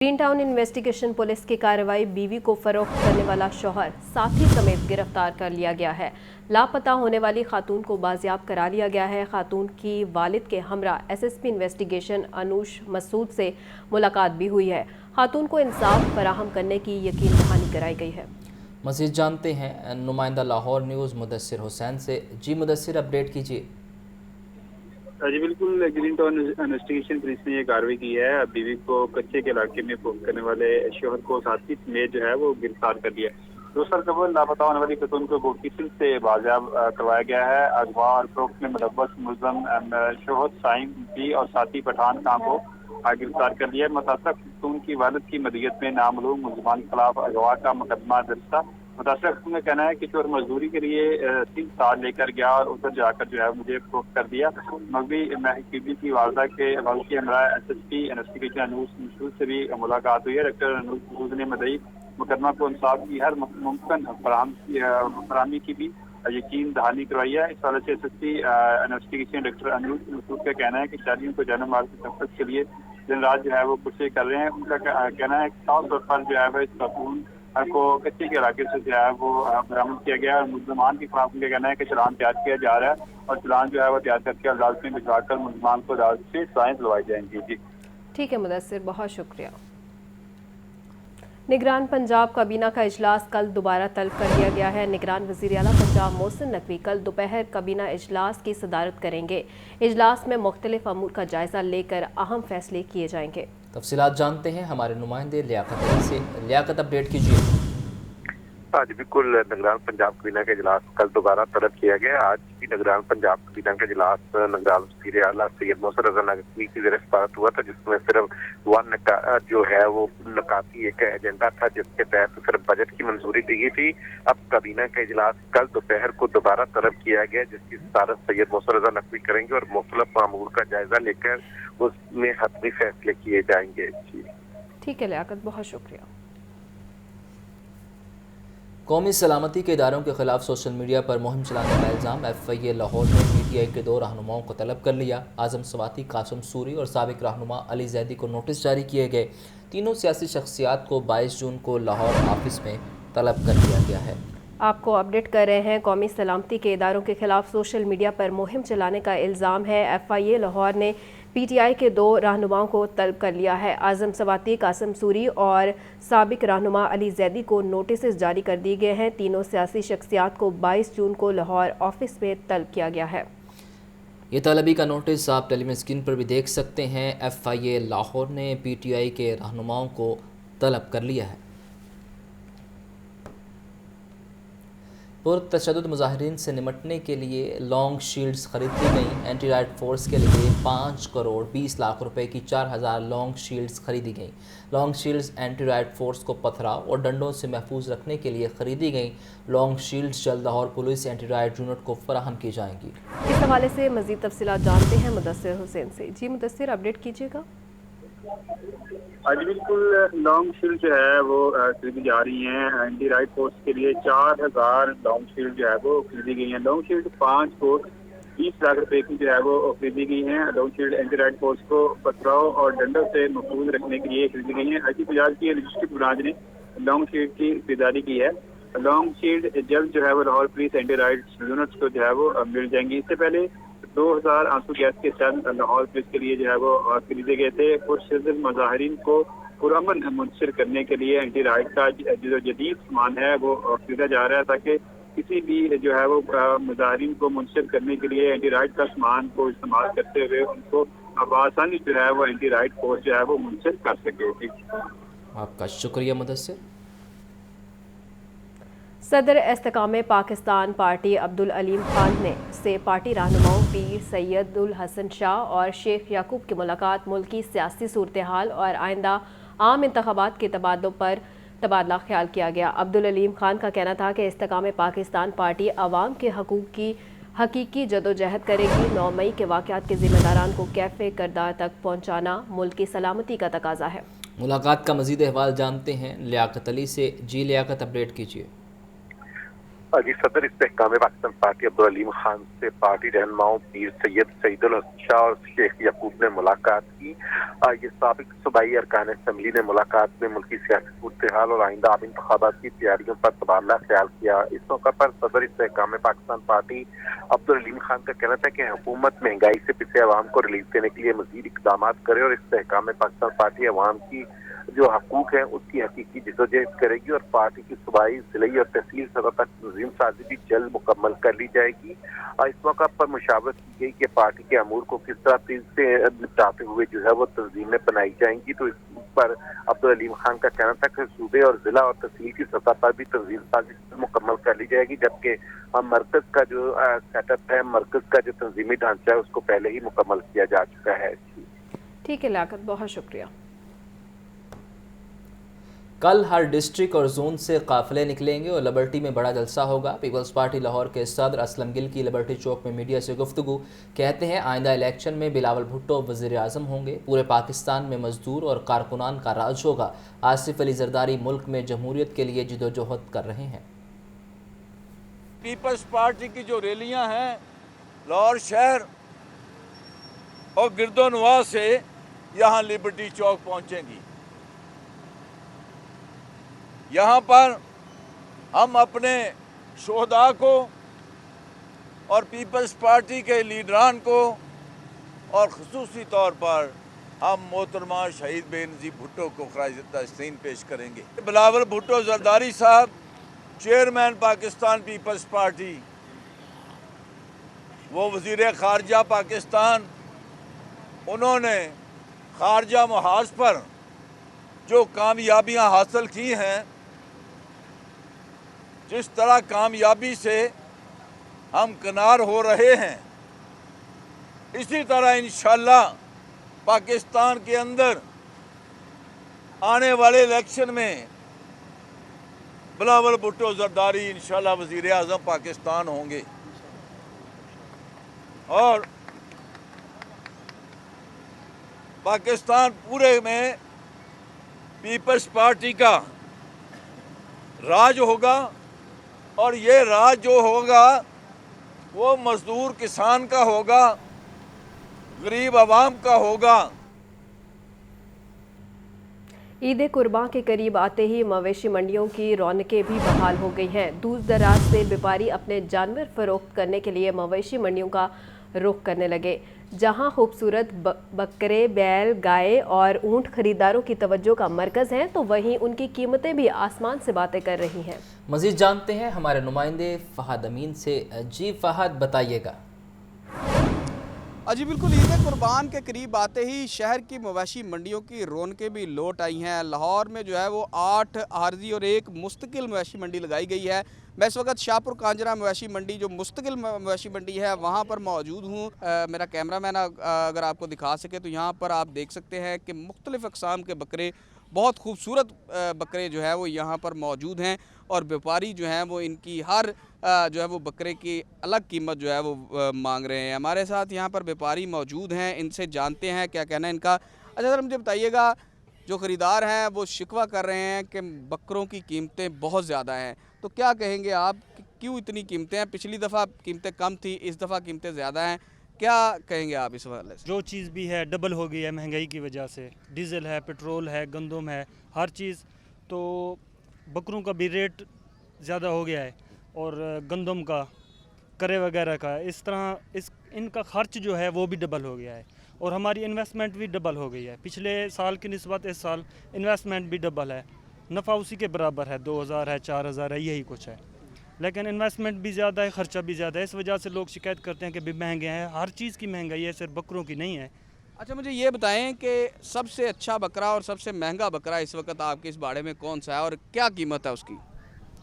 Green town investigation police की कार्रवाई। बीवी को फरोख्त करने वाला शौहर साथी समेत गिरफ्तार कर लिया गया है। लापता होने वाली खातून को बाजियाब करा लिया गया है। खातून की वालिद के हमरा एसएसपी इन्वेस्टिगेशन अनूश मसूद से मुलाकात भी हुई है। खातून को इंसाफ फराहम करने की यकीन दहानी कराई गई है। मज़ीद जानते हैं नुमाइंदा लाहौर न्यूज़ मुदस्सिर हुसैन से। जी मुदस्सिर, अपडेट कीजिए। जी बिल्कुल, ग्रीन टाउन इन्वेस्टिगेशन पुलिस ने ये कार्रवाई की है। बीवी को कच्चे के इलाके में फोन करने वाले शोहर को साथी समेत जो है वो गिरफ्तार कर लिया। 2 साल कबल लापता होने वाली खतून को बोकीसिल से बाजियाब करवाया गया है। अगवा और फरोख्त में मुलव्वस मुलजम शोहर साइम बी और साथी पठान खां को गिरफ्तार कर लिया। मुतासर खतून की वालिद की मदीयत में नामालूम मुलजमान के खिलाफ अगवा का मुकदमा दर्ज था। मुतासर खतून का कहना है कि चोर मजदूरी के लिए 3 साल लेकर गया और उधर जाकर जो है मुझे फरोख्त कर दिया। मगवी महकूबी की वालदा के वालद हमरा एसएसपी इन्वेस्टिगेशन अनूश मसूद से भी मुलाकात हुई है। डॉक्टर अनूश मसूद ने मदई मुकदमा को इंसाफ की हर मुमकिन फराहमी की भी यकीन दहानी करवाई है। इस वाले से SSP investigation doctor Anoosh Masood का कहना है कि शादियों को जाने माल की तफत के लिए दिन रात जो है वो कोशिश कर रहे हैं। उनका कहना है कि खास तौर पर जो है वो इस खातून को कच्चे के इलाके से जो है वो बरामद किया गया। मुलजमान के खिलाफ उनका कहना है कि चालान तैयार किया जा रहा है और चालान जो है वो तैयार करके अदालत में भिजवाकर मुलजमान को अदालत से सजाएं दिलवाई जाएंगी। जी ठीक है मुदस्सिर, बहुत शुक्रिया। निगरान पंजाब काबीना का इजलास कल दोबारा तलब कर लिया गया है। निगरान वज़ीर आला पंजाब मोहसिन नकवी कल दोपहर काबीना इजलास की सदारत करेंगे। इजलास में मुख्तलिफ अमूर का जायजा लेकर अहम फैसले किए जाएंगे। तफसीलात जानते हैं हमारे नुमाइंदे लियाकत अली से। लियाकत, अपडेट कीजिए। जी बिल्कुल, निगरान पंजाब काबीना का इजलास कल दोबारा तलब किया गया। आज भी निगरान पंजाब काबीना का इजलास निगरान वज़ीर आला सैयद मोहसिन रज़ा नकवी की ज़ेर-ए-सदारत हुआ था, जिसमें सिर्फ जो है वो नकाती एक एजेंडा था, जिसके तहत सिर्फ बजट की मंजूरी दी गई थी। अब काबीना का इजलास कल दोपहर को दोबारा तलब किया गया, जिसकी सदारत सैयद मोहसिन रज़ा नकवी करेंगे और मुख्तलिफ अमूर का जायजा लेकर उसमें हतमी फैसले किए जाएंगे। जी ठीक है लियाकत, बहुत शुक्रिया। कौमी सलामती के इदारों के खिलाफ सोशल मीडिया पर मुहिम चलाने का इल्ज़ाम FIA लाहौर ने PTI के 2 रहनुमाओं को तलब कर लिया। आज़म सवाती, कासिम सूरी और साबिक रहनुमा अली जैदी को नोटिस जारी किए गए। तीनों सियासी शख्सियात को 22 जून को लाहौर ऑफिस में तलब कर लिया गया है। आपको अपडेट कर रहे हैं। कौमी सलामती के इदारों के खिलाफ सोशल मीडिया पर मुहिम चलाने का इल्ज़ाम है। FIA लाहौर ने PTI के 2 रहनुमाओं को तलब कर लिया है। आज़म सवाती, कासिम सूरी और साबिक रहनुमा अली जैदी को नोटिस जारी कर दिए गए हैं। तीनों सियासी शख्सियात को 22 जून को लाहौर ऑफिस में तलब किया गया है। ये तलबी का नोटिस आप टेलीविजन स्क्रीन पर भी देख सकते हैं। FIA लाहौर ने PTI के रहनुमाओं को तलब कर लिया है। पुरतशद्दुद मुजाहिरीन से निपटने के लिए लॉन्ग शील्ड्स खरीदी गईं। एंटी राइट फोर्स के लिए 5 करोड़ 20 लाख रुपए की 4000 लॉन्ग शील्ड्स खरीदी गईं। Long shields anti right force को पथराव और डंडों से महफूज रखने के लिए खरीदी गईं। लॉन्ग शील्ड्स जल्द Lahore police anti right unit को फराहम की जाएंगी। इस हवाले से मज़ीद तफसीलात जानते हैं मुदस्सिर हुसैन से। जी मुदस्सिर, अपडेट कीजिएगा। आज बिल्कुल, लॉन्ग शील्ड जो है वो खरीदी जा रही हैं। एंटी राइट फोर्स के लिए 4000 लॉन्ग शील्ड जो है वो खरीदी गई हैं। लॉन्ग शील्ड 5 करोड़ 20 लाख रुपए की जो है वो खरीदी गई हैं। Long shield anti right force को पथराव और डंडों से महफूज रखने के लिए खरीदी गई हैं। IT पंजाब की लॉजिस्टिक ब्रांच ने लॉन्ग शील्ड की खरीदारी की है। लॉन्ग शील्ड जल्द जो है वो Lahore police anti right units को जो है वो मिल जाएंगी। इससे पहले 2000 आंसू गैस के सेल लाहौर पुलिस के लिए जो है वो खरीदे गए थे। पुरशद्दत मुजाहिरीन को पुरअमन मुंतशिर करने के लिए एंटी राइट का जो जदीद सामान है वो खरीदा जा रहा है, ताकि किसी भी जो है वो मुजाहिरीन को मुंतशिर करने के लिए एंटी राइट का सामान को इस्तेमाल करते हुए उनको आसानी जो है वो एंटी राइट फोर्स जो है वो मुंतशिर कर सके। आपका शुक्रिया मुदस्सिर। सदर इस्तेकाम पाकिस्तान पार्टी अब्दुल अलीम खान ने से पार्टी रहनुमाओं पीर सैयदुल हसन शाह और शेख याकूब की मुलाकात मुल्की सियासी सूरत हाल और आइंदा आम इंतखाबात के तबादलों पर तबादला ख्याल किया गया। अब्दुल अलीम खान का कहना था कि इस्तेकाम पाकिस्तान पार्टी अवाम के हकूक़ की हकीकी जदोजहद करेगी। 9 मई के वाक़यात के ज़िम्मेदारान को कैफ़े करदार तक पहुँचाना मुल्क की सलामती का तकाजा है। मुलाकात का मज़ीद अहवाल जानते हैं लियाकत अली से। जी लियाकत, अपडेट कीजिए। जी सदर इस्तेहकाम पाकिस्तान पार्टी अब्दुल अलीम खान से पार्टी रहनुमाओं पीर सैयद सईदुल हसन शाह और शेख यकूब ने मुलाकात की। ये साबिक सूबाई अरकान असम्बली ने मुलाकात में मुल्की सियासी सूरत-ए-हाल और आइंदा आम इंतखाबात की तैयारियों पर तबादला ख्याल किया। इस मौके पर सदर इस्तेहकाम पाकिस्तान पार्टी अब्दुल अलीम खान का कहना था कि हुकूमत महंगाई से पिछले अवाम को रिलीफ देने के लिए मजीद इकदाम करे और इस्तेहकाम पाकिस्तान पार्टी अवाम की जो हकूक है उसकी हकीकी जदोजहद करेगी और पार्टी की सूबाई, जिलाई और तहसील सतह तक तंजीम साजी भी जल्द मुकम्मल कर ली जाएगी। इस मौका पर मुशावरत की गई कि पार्टी के अमूर को किस तरह तेजी से निपटाते हुए जो है वो तंजीमें बनाई जाएंगी। तो इस पर अब्दुल अलीम खान का कहना था कि सूबे और जिला और तहसील की सतह पर भी तंजीम साजी मुकम्मल कर ली जाएगी, जबकि मरकज का जो सेटअप है, मरकज का जो तंजीमी ढांचा है उसको पहले ही मुकम्मल किया जा चुका है। ठीक है लियाकत, बहुत शुक्रिया। कल हर डिस्ट्रिक्ट और जोन से काफ़िले निकलेंगे और लिबर्टी में बड़ा जलसा होगा। पीपल्स पार्टी लाहौर के सदर असलम गिल की लिबर्टी चौक में मीडिया से गुफ्तगू। कहते हैं आइंदा इलेक्शन में बिलावल भुट्टो वज़ीर आज़म होंगे। पूरे पाकिस्तान में मजदूर और कारकुनान का राज होगा। आसिफ अली जरदारी मुल्क में जमहूरियत के लिए जिदोजहद कर रहे हैं। पीपल्स पार्टी की जो रैलियां हैं लाहौर शहर और गिरदोनवा से यहाँ लिबर्टी चौक पहुँचेंगी। यहाँ पर हम अपने शोहदा को और पीपल्स पार्टी के लीडरान को और ख़ुसूसी तौर पर हम मोहतरमा शहीद बेनज़ीर भुट्टो को ख़राज तहसीन पेश करेंगे। बिलावल भुट्टो जरदारी साहब चेयरमैन पाकिस्तान पीपल्स पार्टी, वो वज़ीर ख़ारजा पाकिस्तान, उन्होंने ख़ारजा महाज पर जो कामयाबियाँ हासिल की हैं, जिस तरह कामयाबी से हम किनार हो रहे हैं, इसी तरह इंशाअल्लाह पाकिस्तान के अंदर आने वाले इलेक्शन में बिलावल भुट्टो जरदारी इंशाअल्लाह वज़ीर आज़म पाकिस्तान होंगे। और पाकिस्तान पूरे में पीपल्स पार्टी का राज होगा और ये राज जो होगा वो मजदूर किसान का होगा, गरीब आवाम का होगा। ईद कुर्बान के करीब आते ही मवेशी मंडियों की रौनकें भी बहाल हो गई हैं। दूर दराज से व्यापारी अपने जानवर फरोख्त करने के लिए मवेशी मंडियों का रुख करने लगे। जहां खूबसूरत बकरे, बैल, गाय और ऊंट खरीदारों की तवज्जो का मरकज़ हैं, तो वहीं उनकी कीमतें भी आसमान से बातें कर रही हैं। मज़ीद जानते हैं हमारे नुमाइंदे फ़हद अमीन से। जी फ़हद, बताइएगा। जी बिल्कुल, ईद कुर्बान के करीब आते ही शहर की मवेशी मंडियों की रौनकें भी लौट आई हैं। लाहौर में जो है वो 8 आरजी और 1 मुस्तकिल मवेशी मंडी लगाई गई है। मैं इस वक्त शाहपुर कांजरा मवेशी मंडी जो मुस्तकिल मवेशी मंडी है वहाँ पर मौजूद हूँ। मेरा कैमरामैन अगर आपको दिखा सके तो यहाँ पर आप देख सकते हैं कि मुख्तलिफ़ अक़साम के बकरे, बहुत खूबसूरत बकरे जो है वो यहाँ पर मौजूद हैं और व्यापारी जो हैं वो इनकी हर जो है वो बकरे की अलग कीमत जो है वो मांग रहे हैं। हमारे साथ यहाँ पर व्यापारी मौजूद हैं, इनसे जानते हैं क्या कहना है इनका। अच्छा सर, मुझे बताइएगा, जो ख़रीदार हैं वो शिकवा कर रहे हैं कि बकरों की कीमतें बहुत ज़्यादा हैं, तो क्या कहेंगे आप कि क्यों इतनी कीमतें हैं? पिछली दफ़ा कीमतें कम थी, इस दफ़ा कीमतें ज़्यादा हैं, क्या कहेंगे आप इस हवाले से? जो चीज़ भी है डबल हो गई है महंगाई की वजह से। डीज़ल है, पेट्रोल है, गंदम है, हर चीज़, तो बकरों का भी रेट ज़्यादा हो गया है और गंदम का, करे वगैरह का, इस तरह इनका खर्च जो है वो भी डबल हो गया है और हमारी इन्वेस्टमेंट भी डबल हो गई है। पिछले साल की निस्बत इस साल इन्वेस्टमेंट भी डबल है, नफ़ा उसी के बराबर है, 2000 है, 4000 है, यही कुछ है, लेकिन इन्वेस्टमेंट भी ज़्यादा है, ख़र्चा भी ज़्यादा है। इस वजह से लोग शिकायत करते हैं कि भी महंगे हैं। हर चीज़ की महंगाई है, सिर्फ बकरों की नहीं है। अच्छा, मुझे ये बताएं कि सबसे अच्छा बकरा और सबसे महंगा बकरा इस वक्त आपके इस बाड़े में कौन सा है और क्या कीमत है उसकी?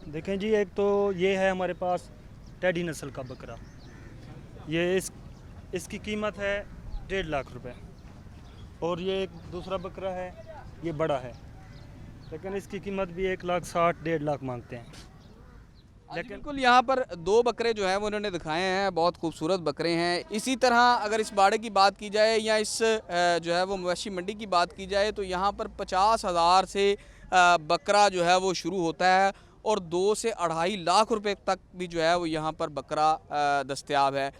देखें जी, एक तो ये है हमारे पास टेडी नस्ल का बकरा, ये इसकी कीमत है 1.5 लाख रुपए, और ये एक दूसरा बकरा है, ये बड़ा है, लेकिन इसकी कीमत भी 1,60,000 1.5 लाख मांगते हैं। लेकिन बिल्कुल यहाँ पर 2 बकरे जो हैं वो उन्होंने दिखाए हैं, बहुत खूबसूरत बकरे हैं। इसी तरह अगर इस बाड़े की बात की जाए या इस जो है वो मवेशी मंडी की बात की जाए तो यहाँ पर 50,000 से बकरा जो है वो शुरू होता है और 2 से 2.5 लाख रुपए तक भी जो है वो यहाँ पर बकरा दस्तयाब है।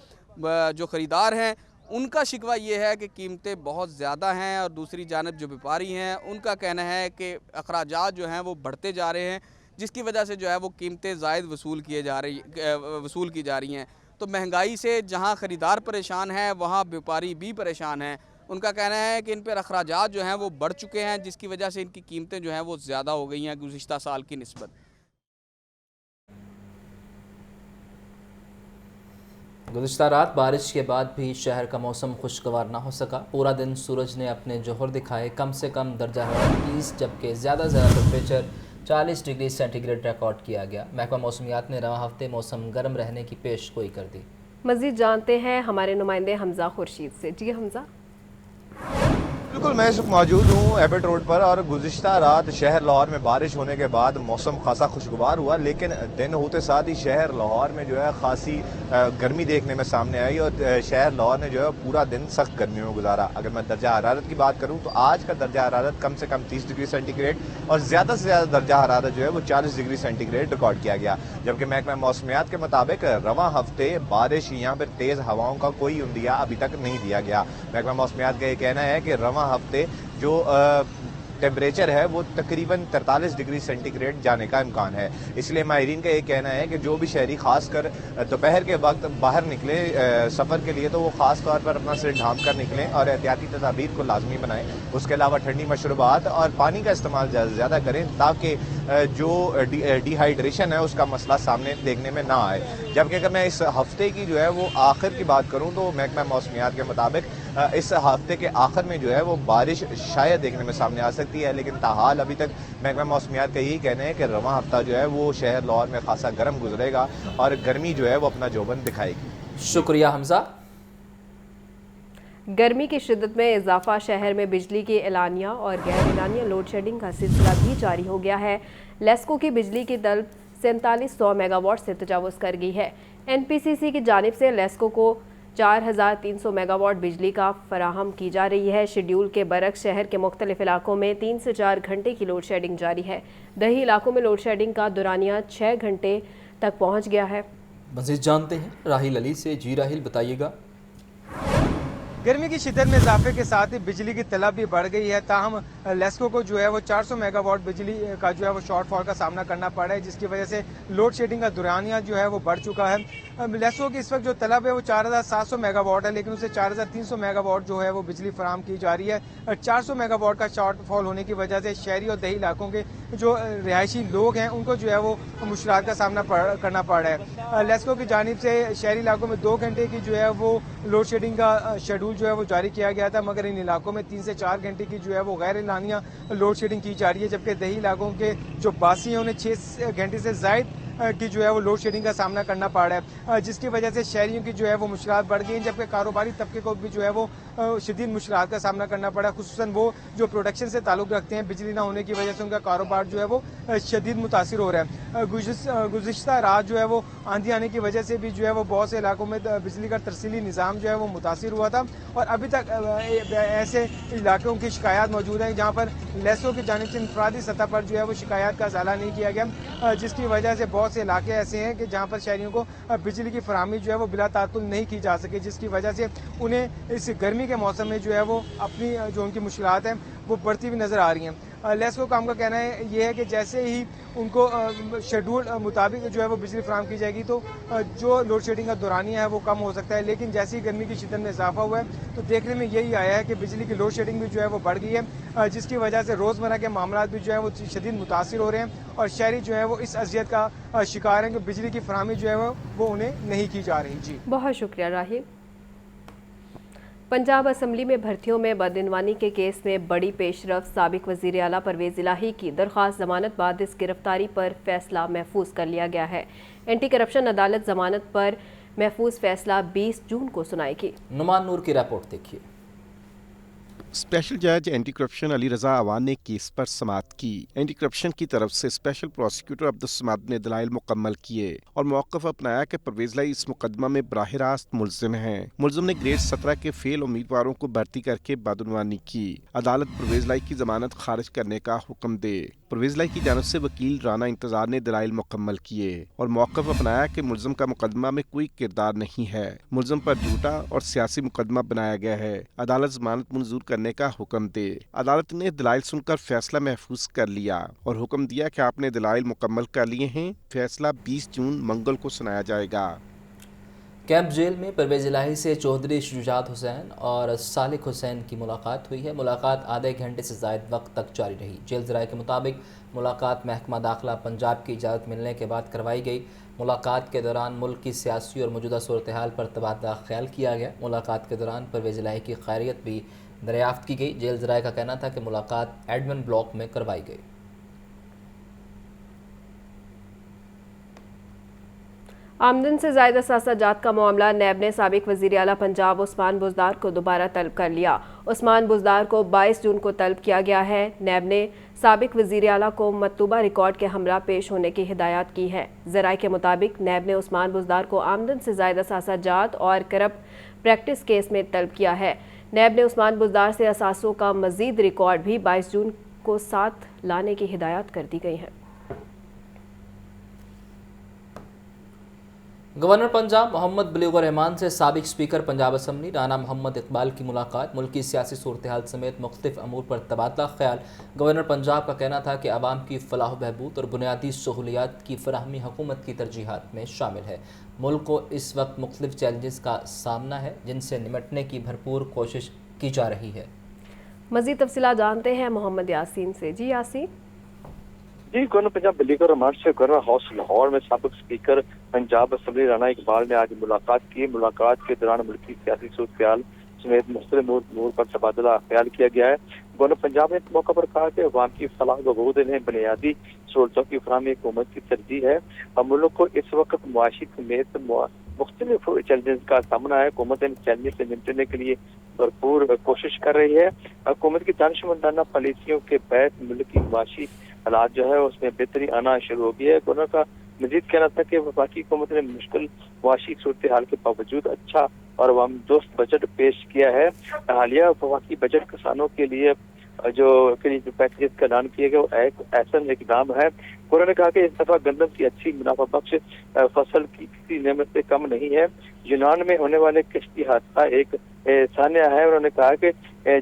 जो ख़रीदार हैं उनका शिकवा ये है कि कीमतें बहुत ज़्यादा हैं, और दूसरी जानब जो व्यापारी हैं उनका कहना है कि अखराजात जो हैं वो बढ़ते जा रहे हैं, जिसकी वजह से जो है वो कीमतें ज़ायद वसूल की जा रही हैं। तो महंगाई से जहां ख़रीदार परेशान है वहां व्यापारी भी परेशान हैं। उनका कहना है कि इन पर अखराजात जो हैं वो बढ़ चुके हैं, जिसकी वजह से इनकी कीमतें जो हैं वो ज़्यादा हो गई हैं गुज़िश्ता साल की निस्बत। गुज़िश्ता रात बारिश के बाद भी शहर का मौसम खुशगवार ना हो सका। पूरा दिन सूरज ने अपने जोहर दिखाए। कम से कम दर्जा हरारत 20 जबकि ज़्यादा टेम्परेचर 40 डिग्री सेंटीग्रेड रिकॉर्ड किया गया। महकमा मौसमियात ने रवां हफ्ते मौसम गर्म रहने की पेश गोई कर दी। मज़ीद जानते हैं हमारे नुमाइंदे हमजा खुर्शीद से। जी हमजा। बिल्कुल, मैं इस वक्त मौजूद हूँ एबट रोड पर, और गुज़िश्ता रात शहर लाहौर में बारिश होने के बाद मौसम खासा खुशगवार हुआ, लेकिन दिन होते साथ ही शहर लाहौर में जो है खासी गर्मी देखने में सामने आई, और शहर लाहौर ने जो है पूरा दिन सख्त गर्मी में गुजारा। अगर मैं दर्जा हरारत की बात करूँ तो आज का दर्जा हरारत कम से कम 30 डिग्री सेंटीग्रेड और ज़्यादा से ज़्यादा दर्जा हरारत जो है वो 40 डिग्री सेंटीग्रेड रिकॉर्ड किया गया। जबकि महकमा मौसमियात के मुताबिक रवां हफ्ते बारिश यहाँ पर तेज़ हवाओं का कोई उंदिया अभी तक नहीं दिया गया। महकमा मौसमियात का ये कहना है कि रवां हफ्ते जो टेम्परेचर है वो तकरीबन 43 डिग्री सेंटीग्रेड जाने का इम्कान है। इसलिए माहिरीन का ये कहना है कि जो भी शहरी खासकर दोपहर के वक्त बाहर निकले सफ़र के लिए, तो वो ख़ास तौर पर अपना सिर ढांप कर निकलें और एहतियाती तदाबीर को लाजमी बनाएं। उसके अलावा ठंडी मशरूबात और पानी का इस्तेमाल ज़्यादा करें, ताकि जो डिहाइड्रेशन है उसका मसला सामने देखने में ना आए। जबकि अगर मैं इस हफ्ते की जो है वो आखिर की बात करूँ तो महकमा मौसमियात के मुताबिक इस हफ्ते के आखिर में जो है वो बारिश शायद देखने में सामने आ सकती है, लेकिन ताहाल अभी तक महकमा मौसमियात का यही कहना है कि रवां हफ्ता जो है वो शहर लाहौर में खासा गर्म गुजरेगा और गर्मी जो है वो अपना जोबन दिखाएगी। शुक्रिया हमजा। गर्मी की शिद्दत में इजाफा, शहर में बिजली की एलानिया और गैर एलानिया लोड शेडिंग का सिलसिला भी जारी हो गया है। लेस्को की बिजली की तलब 4700 मेगावाट से तजावुज़ कर गई है। NPCC की जानिब से लेस्को को 4300 मेगावाट बिजली का फराहम की जा रही है। शेड्यूल के बरक्स शहर के मुख्तलिफ इलाकों में 3 से 4 घंटे की लोड शेडिंग जारी है। दही इलाकों में लोड शेडिंग का दुरानिया 6 घंटे तक पहुँच गया है। मज़ीद जानते हैं राहिल अली से। जी राहिल, बताइएगा। गर्मी की शिद्दत में इजाफे के साथ ही बिजली की तलब भी बढ़ गई है। ताहम लेस्को को जो है वो 400 मेगावाट बिजली का जो है वो शॉर्टफॉल का सामना करना पड़ा है, जिसकी वजह से लोड शेडिंग का दुरानिया जो है वो बढ़ चुका है। लेस्को की इस वक्त जो तलब है वो 4700 मेगावाट है, लेकिन उसे 4300 मेगावाट जो है वो बिजली फराहम की जा रही है। 400 मेगावाट का शॉर्टफॉल होने की वजह से शहरी और दही इलाकों के जो रिहायशी लोग हैं उनको जो है वो मुश्किलात का सामना करना पड़ रहा है। लेस्को की जानिब से शहरी इलाकों में 2 घंटे की जो है वो लोड शेडिंग का शेड्यूल जो है वो जारी किया गया था, मगर इन इलाकों में 3 से 4 घंटे की जो है वो गैर एलानिया लोड शेडिंग की जा रही है। जबकि दही इलाकों के जो बासी हैं उन्हें 6 घंटे से ज़ायद की जो है वो लोड शेडिंग का सामना करना पड़ रहा है, जिसकी वजह से शहरियों की जो है वो मुश्किलात बढ़ गई हैं। जबकि कारोबारी तबके को भी जो है वो शदीद मुश्किलात का सामना करना पड़ा, खुसूसन वो जो प्रोडक्शन से ताल्लुक़ रखते हैं। बिजली ना होने की वजह से उनका कारोबार जो है वो शदीद मुतासिर हो रहा है। गुज़िश्ता रात जो है वो आंधी आने की वजह से भी जो है वो बहुत से इलाकों में बिजली का तरसीली निज़ाम जो है वो मुतासिर हुआ था, और अभी तक ऐसे इलाकों की शिकायत मौजूद हैं जहाँ पर लेस्को की जानिब से इंफरादी सतह पर जो है वो शिकायत का इजाला नहीं किया गया, जिसकी वजह से बहुत से इलाके ऐसे हैं कि जहाँ पर शहरियों को बिजली की फराहमी जो है वो बिला तातुल नहीं की जा सके, जिसकी वजह से उन्हें इस गर्मी के मौसम में जो है वो अपनी जो उनकी मुश्किलात हैं वो बढ़ती हुई नज़र आ रही हैं। लेस्को काम का कहना है ये है कि जैसे ही उनको शेड्यूल मुताबिक जो है वो बिजली फराहम की जाएगी तो जो लोड शेडिंग का दौरानिया है वो कम हो सकता है, लेकिन जैसे ही गर्मी की शिद्दत में इजाफा हुआ है तो देखने में यही आया है कि बिजली की लोड शेडिंग भी जो है वो बढ़ गई है, जिसकी वजह से रोज़मर्रा के मामला भी जो है वो शदीद मुतासिर हो रहे हैं और शहरी जो है वो इस अजियत का शिकार हैं कि बिजली की फराहमी जो है वो उन्हें नहीं की जा रही। जी बहुत शुक्रिया राहिल। पंजाब असम्बली में भर्तियों में बदइनवानी के केस में बड़ी पेशरफ, साबिक वज़ीर आला परवेज़ इलाही की दरख्वास्त ज़मानत बाद इस गिरफ्तारी पर फैसला महफूज कर लिया गया है। एंटी करप्शन अदालत ज़मानत पर महफूज फैसला 20 जून को सुनाएगी। नुमान नूर की रिपोर्ट देखिए। स्पेशल जज एंटी करप्शन अली रजा अवान ने केस पर समाअत की। एंटी करप्शन की तरफ से स्पेशल प्रोसिक्यूटर अब्दुल समाद ने दलाइल मुकम्मल किए और मौक़िफ़ अपनाया कि परवेज़ लाई इस मुकदमा में बराह रास्त मुलजिम हैं। मुलजिम ने ग्रेड 17 के फेल उम्मीदवारों को भर्ती करके बदउनवानी की। अदालत परवेज़ लाई की जमानत खारिज करने का हुक्म दे। परवेज़ लाई की जानब से वकील राना इंतजार ने दलाइल मुकम्मल किए और मौक़िफ़ अपनाया कि मुलजिम का मुकदमा में कोई किरदार नहीं है। मुलजिम पर झूठा और सियासी मुकदमा बनाया गया है। अदालत जमानत मंजूर करने का हुक्म दे। अदालत ने दलाइल सुनकर फैसला महफूज कर लिया और हुक्म दिया कि आपने दलाइल मुकम्मल कर लिए हैं। फैसला 20 जून मंगल को सुनाया जाएगा। कैंप जेल में परवेज़ इलाही से चौधरी शुजात हुसैन और सालिक हुसैन की मुलाकात हुई है। मुलाकात आधे घंटे से ज़ायद वक्त तक जारी रही। जेल ज़राए के मुताबिक मुलाकात महकमा दाखिला पंजाब की इजाज़त मिलने के बाद करवाई गई। मुलाकात के दौरान मुल्क की सियासी और मौजूदा सूरत हाल पर तबादला ख्याल किया गया। मुलाकात के दौरान परवेज़ इलाही की खैरियत भी दरियाफ्त की गई। जेल ज़राए का कहना था कि मुलाकात एडमिन ब्लॉक में करवाई गई। आमदन से ज़ायद असासा जात का मामला नैब ने साबिक वज़ीर आला पंजाब उस्मान बुज़दार को दोबारा तलब कर लिया। उस्मान बुज़दार को 22 जून को तलब किया गया है। नैब ने साबिक वज़ीर आला को मतलूबा रिकॉर्ड के हमरा पेश होने की हिदायत की है। ज़राए के मुताबिक नैब ने उस्मान बुज़दार को आमदन से ज़ायद असासा जात और करप्ट प्रैक्टिस केस में तलब किया है। नैब ने उस्मान बुज़दार से असासों का मज़ीद रिकॉर्ड भी 22 जून को साथ लाने की हिदायत कर दी गई है। गवर्नर पंजाब मोहम्मद बलीगुर रहमान से साबिक स्पीकर पंजाब असम्बली राना मोहम्मद इकबाल की मुलाकात। मुल्की सियासी सूरत हाल समेत मुख्तलिफ अमूर पर तबादला ख्याल। गवर्नर पंजाब का कहना था कि आवाम की फलाह बहबूद और बुनियादी सहूलियात की फराहमी हुकूमत की तरजीहात में शामिल है। मुल्क को इस वक्त मुख्तलिफ चैलेंजेस का सामना है जिनसे निपटने की भरपूर कोशिश की जा रही है। मज़ीद तफसीलात जानते हैं मोहम्मद यासीन से। जी यासीन। जी, गवर्नर पंजाब बलीगुर रहमान से गवर्नर हाउस लाहौर में साबिक स्पीकर पंजाब असम्बली राना इकबाल ने आज मुलाकात की। मुलाकात के दौरान मुल्की सियासी सूरत हाल समेत मुख्तलिफ अमूर पर तबादला ख्याल किया गया है। गवर्नर पंजाब ने इस मौके पर कहा कि अवाम की फलाह बहबूद इन्हें बुनियादी सहूलतों की फराहमी हुकूमत की तरजीह है और मुल्क को इस वक्त मुआशी समेत मुख्तलिफ चैलेंजेस का सामना है। हुकूमत इन चैलेंज से निपटने के लिए भरपूर कोशिश कर रही है। हुकूमत की दानिशमंदाना पॉलिसियों के बैच मुल्क की मुआशी हालात जो है उसमें बेहतरी आना शुरू हो गई है। गवर्नर का मजीद कहना था कि वफाकी हुकूमत ने मुश्किल मुआशी सूरत हाल के बावजूद अच्छा और अवाम दोस्त बजट पेश किया है। हालिया वफाकी बजट किसानों के लिए जो पैकेज का ऐलान किया गया वो एक ऐसा इकदाम है। उन्होंने कहा कि इस दफा गंदम की अच्छी मुनाफा बख्श फसल की किसी नेमत से कम नहीं है। यूनान में होने वाले किश्ती हादसा एक सानिया है। उन्होंने कहा कि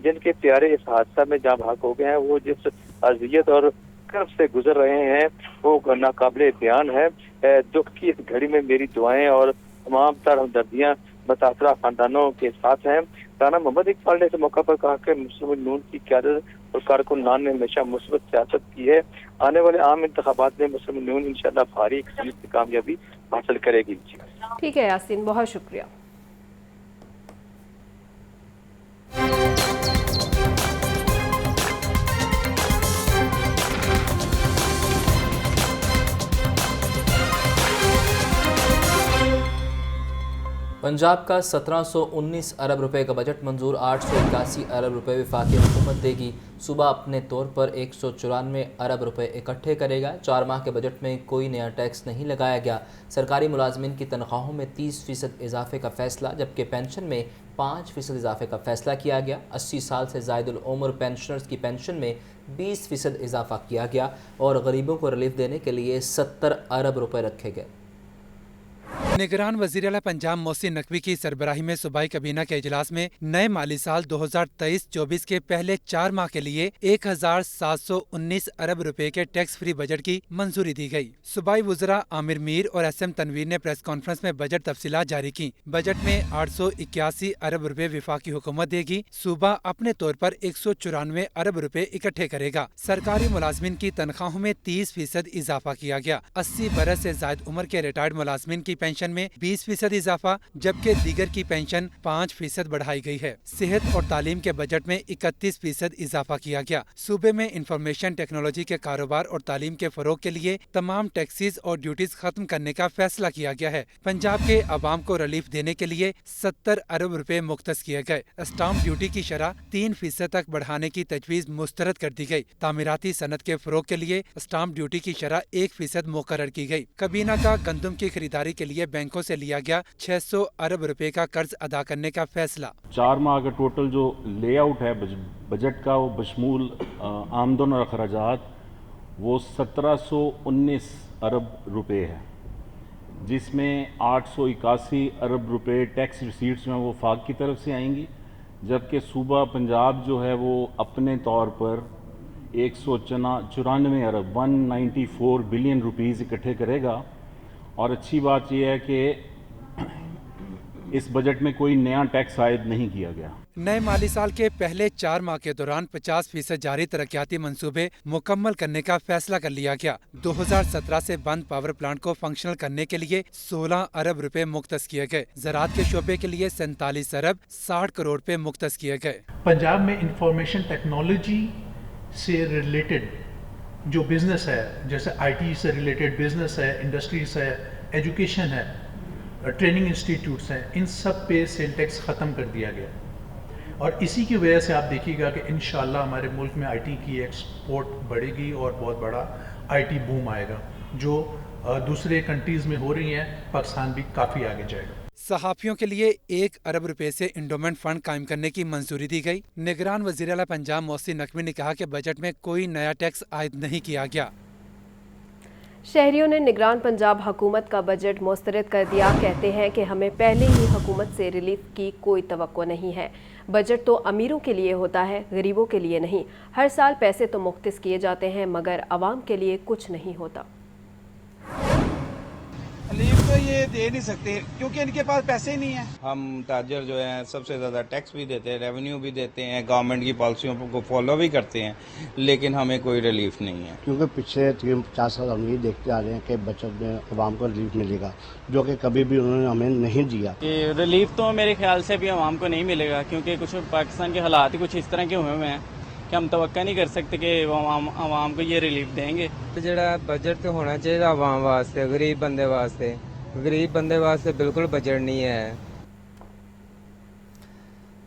जिनके प्यारे इस हादसा में जाँ भाग हो गए हैं वो जिस अजियत और कर्ब से गुजर रहे हैं वो नाकाबिले बयान है। दुख की इस घड़ी में मेरी दुआएं और तमाम तर हमदर्दियाँ मुतासरा खानदानों के साथ हैं। राना मोहम्मद इकबाल ने इस मौका पर कहा कि मुस्लिम नून की क़यादत और कारकुनान ने हमेशा मुस्बत सियासत की है। आने वाले आम इंतखाबात में मुस्लिम नून इंशाअल्लाह भारी कामयाबी हासिल करेगी। ठीक है यासीन, बहुत शुक्रिया। पंजाब का 1719 अरब रुपए का बजट मंजूर। 881 अरब रुपए वफाकी हुकूमत देगी। सूबा अपने तौर पर 194 अरब रुपए इकट्ठे करेगा। 4 माह के बजट में कोई नया टैक्स नहीं लगाया गया। सरकारी मुलाजमिन की तनख्वाहों में 30% इजाफे का फैसला, जबकि पेंशन में 5% इजाफे का फैसला किया गया। 80 साल से ज़ायद उम्र पेंशनर्स की पेंशन में 20% इजाफा किया गया और गरीबों को रिलीफ देने के लिए 70 अरब रुपए रखे गए। निगरान वज़ीर आला पंजाब मोहसिन नकवी की सरबराही में सूबाई काबीना के इजलास में नए माली साल 2023-24 के पहले 4 माह के लिए 1719 अरब रुपए के टैक्स फ्री बजट की मंजूरी दी गई। सूबाई वुज़रा आमिर मीर और SM तनवीर ने प्रेस कॉन्फ्रेंस में बजट तफसीलात जारी की। बजट में 881 अरब रुपए विफाकी हुकूमत देगी। सूबा अपने तौर पर 194 अरब रुपए इकट्ठे करेगा। सरकारी मुलाजमिन की तनख्वाहों में 30% इजाफा किया गया। 80 बरस से ज़ायद उम्र के रिटायर्ड मुलाजमिन की पेंशन पेंशन में 20% इजाफा, जबकि दीगर की पेंशन 5% बढ़ाई गई है। सेहत और तालीम के बजट में 31% इजाफा किया गया। सूबे में इंफॉर्मेशन टेक्नोलॉजी के कारोबार और तालीम के फरोग के लिए तमाम टैक्सेस और ड्यूटीज खत्म करने का फैसला किया गया है। पंजाब के अवाम को रिलीफ देने के लिए 70 अरब रुपए मुख्तस किए गए। स्टाम्प ड्यूटी की शरह 3% तक बढ़ाने की तजवीज़ मुस्तरद कर दी गई। तामीराती सनत के फरोग के लिए स्टाम्प ड्यूटी की शरह 1% मुकर्रर की गई। कबीना का गंदम की खरीदारी के लिए बैंकों से लिया गया 600 अरब रुपए का कर्ज अदा करने का फैसला। 4 माह का टोटल जो लेआउट है बजट का, वो बशमूल आमदन और अखराजात, वो 1719 अरब रुपए है, जिसमें 881 अरब रुपए टैक्स रिसीट्स में वफाक की तरफ से आएंगी, जबकि सूबा पंजाब जो है वो अपने तौर पर 194 अरब 194 बिलियन रुपीज़ इकट्ठे करेगा। और अच्छी बात यह है कि इस बजट में कोई नया टैक्स आयद नहीं किया गया। नए माली साल के पहले 4 माह के दौरान 50% जारी तरक्याती मंसूबे मुकम्मल करने का फैसला कर लिया गया। 2017 से बंद पावर प्लांट को फंक्शनल करने के लिए 16 अरब रुपए मुख्तस किए गए। ज़राअत के शोबे के लिए 47 अरब 60 करोड़ रुपए मुख्तस किए गए। पंजाब में इंफॉर्मेशन टेक्नोलॉजी से रिलेटेड जो बिजनेस है, जैसे IT से रिलेटेड बिजनेस है, इंडस्ट्रीज है, एजुकेशन है, ट्रेनिंग इंस्टीट्यूट्स हैं, इन सब पे सेल टैक्स ख़त्म कर दिया गया। और इसी की वजह से आप देखिएगा कि इंशाल्लाह हमारे मुल्क में IT की एक्सपोर्ट बढ़ेगी और बहुत बड़ा IT बूम आएगा, जो दूसरे कंट्रीज़ में हो रही हैं। पाकिस्तान भी काफ़ी आगे जाएगा। सहाफ़ियों के लिए 1 अरब रुपए से इंडोमेंट फंड कायम करने की मंजूरी दी गई। निगरान वज़ीर आला पंजाब मोहसिन नकवी ने कहा कि बजट में कोई नया टैक्स आयद नहीं किया गया। शहरियों ने निगरान पंजाब हुकूमत का बजट मुस्तरद कर दिया। कहते हैं कि हमें पहले ही हुकूमत से रिलीफ की कोई तवक्को नहीं है। बजट तो अमीरों के लिए होता है, गरीबों के लिए नहीं। हर साल पैसे तो मुख्तस किए जाते हैं, मगर अवाम के लिए कुछ नहीं होता। रिलीफ तो ये दे नहीं सकते क्योंकि इनके पास पैसे ही नहीं है। हम ताजर जो हैं सबसे ज़्यादा टैक्स भी देते हैं, रेवेन्यू भी देते हैं, गवर्नमेंट की पॉलिसियों को फॉलो भी करते हैं, लेकिन हमें कोई रिलीफ नहीं है। क्योंकि पिछले 50 साल हम ये देखते आ रहे हैं कि बजट में अवाम को रिलीफ मिलेगा, जो कि कभी भी उन्होंने हमें नहीं दिया। रिलीफ तो मेरे ख्याल से भी अवाम को नहीं मिलेगा, क्योंकि कुछ पाकिस्तान के हालात ही कुछ इस तरह के हुए हैं कि हम तवक्का नहीं कर सकते कि अवाम को ये रिलीफ देंगे। ਜਿਹੜਾ बजट तो होना चाहिए आवाम वास्ते, गरीब बंदे वास्ते। गरीब बंदे वास्ते बिल्कुल बजट नहीं है।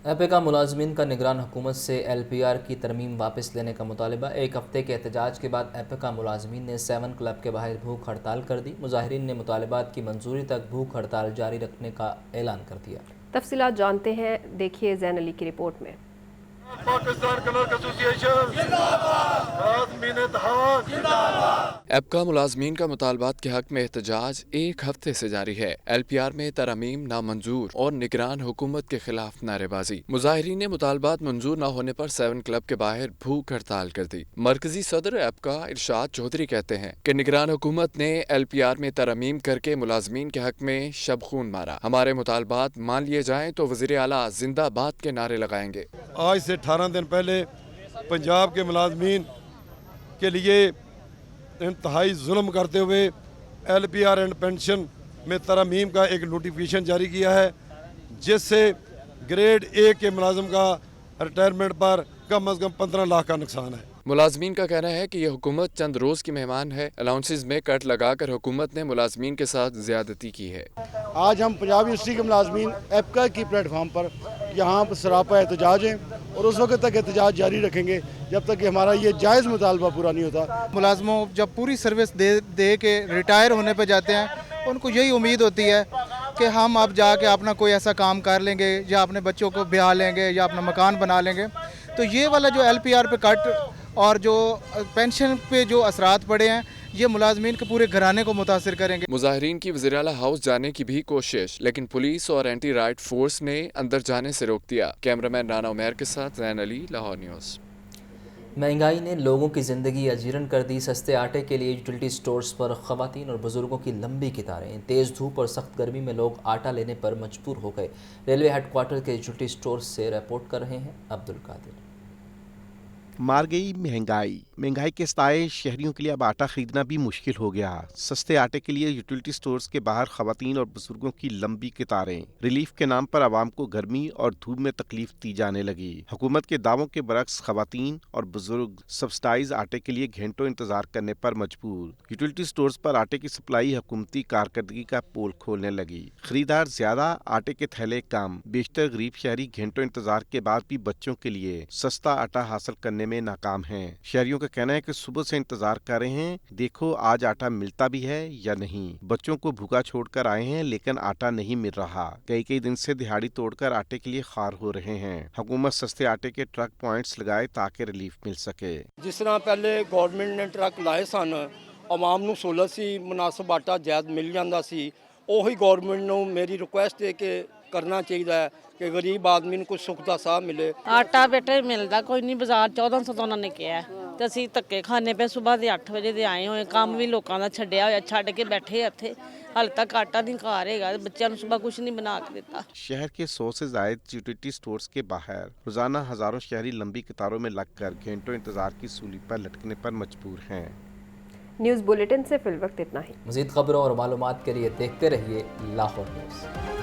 एपिका मुलाजमीन का निगरान हुकूमत से LPR की तरमीम वापस लेने का मुतालबा। 1 हफ्ते के एहतजाज के बाद एपिका मुलाजमीन ने 7 क्लब के बाहर भूख हड़ताल कर दी। मुजाहिरीन ने मुतालबात की मंजूरी तक भूख हड़ताल जारी रखने का ऐलान कर दिया। तफसीलात जानते हैं, देखिए जैन अली की रिपोर्ट में। पाकिस्तान क्लर्क एसोसिएशन एपका मुलाजमीन का मुतालबात के हक में एहतजाज 1 हफ्ते से जारी है। LPR में तरमीम नामंजूर और निगरान हुकूमत के खिलाफ नारेबाजी। मुजाहिरीन ने मुतालबात मंजूर न होने पर 7 क्लब के बाहर भूख हड़ताल कर दी। मरकजी सदर एपका इरशाद चौधरी कहते हैं कि निगरान हुकूमत ने LPR में तरमीम करके मुलाजमीन के हक में शबखून मारा। हमारे मुतालबात मान लिए जाएं तो वज़ीर आला जिंदाबाद के नारे लगाएंगे। आज से 18 दिन पहले पंजाब के मुलाजमीन के लिए इंतहाई जुल्म करते हुए LPR एंड पेंशन में तरमीम का एक नोटिफिकेशन जारी किया है, जिससे ग्रेड A के मुलाजिम का रिटायरमेंट पर कम अज़ कम 15 लाख का नुकसान है। मुलाजमीन का कहना है कि यह हुकूमत चंद रोज की मेहमान है। अलाउंसेस में कट लगाकर हुकूमत ने मुलाजमीन के साथ ज्यादती की है। आज हम पंजाब यूनिवर्सिटी के मुलाजमीन एपका की प्लेटफार्म पर यहाँ पर सरापा एहतजाज हैं और उस वक्त तक एहतजाज जारी रखेंगे जब तक कि हमारा ये जायज़ मुतालबा पूरा नहीं होता। मुलाजमों जब पूरी सर्विस दे के रिटायर होने पर जाते हैं, उनको यही उम्मीद होती है कि हम अब जाके अपना कोई ऐसा काम कर लेंगे या अपने बच्चों को ब्याह लेंगे या अपना मकान बना लेंगे। तो ये वाला जो LPR पे कट और जो पेंशन पे जो असरात पड़े हैं, ये मुलाजमीन के पूरे घराने को मुतासिर करेंगे। मुजाहिरीन की वज़ीर आला हाउस जाने की भी कोशिश, लेकिन पुलिस और एंटी राइट फोर्स ने अंदर जाने से रोक दिया। कैमरामैन राना उमैर के साथ जैन अली, लाहौर न्यूज़। महंगाई ने लोगों की ज़िंदगी अजीरन कर दी। सस्ते आटे के लिए यूटिलिटी स्टोर्स पर ख़वातीन और बुज़ुर्गों की लंबी कतारें। तेज़ धूप और सख्त गर्मी में लोग आटा लेने पर मजबूर हो गए। रेलवे हेडक्वार्टर के यूटिलिटी स्टोर्स से रिपोर्ट कर रहे हैं अब्दुल कादिर। मार गई महंगाई। महंगाई के सताए शहरियों के लिए अब आटा खरीदना भी मुश्किल हो गया। सस्ते आटे के लिए यूटिलिटी स्टोर्स के बाहर खवातीन और बुजुर्गों की लंबी कतारें। रिलीफ के नाम पर आवाम को गर्मी और धूप में तकलीफ दी जाने लगी। हुकूमत के दावों के बरक्स खवातीन और बुजुर्ग सब्सिडाइज आटे के लिए घंटों इंतजार करने पर मजबूर। यूटिलिटी स्टोर्स पर आटे की सप्लाई हुकूमती कारकर्दगी का पोल खोलने लगी। खरीदार ज्यादा, आटे के थैले कम। बेशतर गरीब शहरी घंटों इंतजार के बाद भी बच्चों के लिए सस्ता आटा हासिल करने में नाकाम हैं। शहरियों का कहना है कि सुबह से इंतजार कर रहे हैं, देखो आज आटा मिलता भी है या नहीं। बच्चों को भूखा छोड़कर आए हैं लेकिन आटा नहीं मिल रहा। कई दिन से दिहाड़ी तोड़कर आटे के लिए खार हो रहे हैं। हुकूमत सस्ते आटे के ट्रक पॉइंट्स लगाए ताकि रिलीफ मिल सके। जिस तरह पहले गवर्नमेंट ने ट्रक लाए सन, आवाम ਨੂੰ सहूलत सी, मुनासिब आटा जायद मिल जाता सी। ਉਹੀ ਗਵਰਨਮੈਂਟ ਨੂੰ ਮੇਰੀ ਰਿਕੁਐਸਟ ਹੈ ਕਿ ਕਰਨਾ ਚਾਹੀਦਾ ਹੈ ਕਿ ਗਰੀਬ ਆਦਮੀ ਨੂੰ ਕੁਝ ਸੁੱਖ ਦਾ ਸਾਹ ਮਿਲੇ। ਆਟਾ ਬੇਟੇ ਮਿਲਦਾ ਕੋਈ ਨਹੀਂ, ਬਾਜ਼ਾਰ 1400 ਤੋਂ ਉਹਨਾਂ ਨੇ ਕਿਹਾ ਤੇ ਅਸੀਂ ਧੱਕੇ ਖਾਣੇ ਪਏ। ਸਵੇਰ ਦੇ 8 ਵਜੇ ਦੇ ਆਏ ਹੋਏ, ਕੰਮ ਵੀ ਲੋਕਾਂ ਦਾ ਛੱਡਿਆ ਹੋਇਆ, ਛੱਡ ਕੇ ਬੈਠੇ ਇੱਥੇ। ਹਾਲੇ ਤੱਕ ਆਟਾ ਨਹੀਂ ਘਰ ਹੈਗਾ, ਬੱਚਿਆਂ ਨੂੰ ਸਵੇਰ ਕੁਝ ਨਹੀਂ ਬਣਾ ਕੇ ਦਿੱਤਾ। शहर के 100 से जायद यूटिलिटी स्टोर्स के बाहर रोजाना हजारों शहरी लंबी कतारों में लगकर घंटों इंतजार की सूली पर लटकने पर मजबूर हैं। न्यूज़ बुलेटिन से फिल वक्त इतना ही। मज़ीद खबरों और मालूमात के लिए देखते रहिए लाहौर न्यूज़।